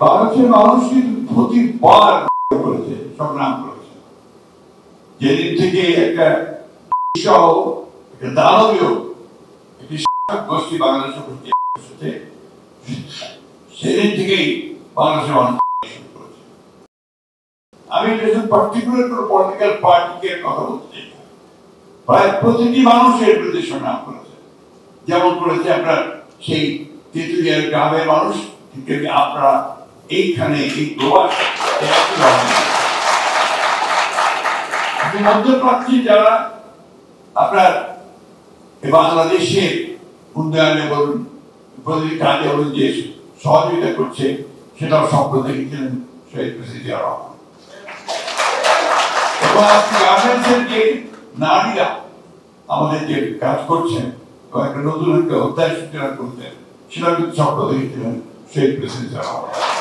বাংলাদেশের মানুষ কিন্তু প্রতিবার করেছে, সংগ্রাম করেছে। যেদিন থেকে একটা দানবীয় একটি গোষ্ঠী বাংলাদেশে এসেছে, সেদিন থেকেই বাংলাদেশের মানুষ শুরু করেছে। আমি পার্টিকুলার কোনো পলিটিক্যাল পার্টিকে কথা বলতে চাই, প্রায় প্রতিটি মানুষের বিরুদ্ধে সংগ্রাম করেছে। যেমন করেছে আপনার সেই তেঁতুলিয়ার গ্রামের মানুষ, আপনারা এইখানে এই প্রবাস মধ্যপ্রাচ্যে যারা আপনার বাংলাদেশের উন্নয়নে বলুন, প্রতিটি কাজে বলুন যে সহযোগিতা করছে, সেটাও স্বপ্ন দেখেছিলেন শহীদ প্রেসিডেন্ট জিয়া রহমান। এবং আজকে গার্মেন্টসের যে নারীরা আমাদের যে কাজ করছেন, একটা নতুন একটা অধ্যায় সূচনা করতেন, সেটা কিন্তু স্বপ্ন দেখেছিলেন শহীদ প্রেসিডেন্ট জিয়া রহমান।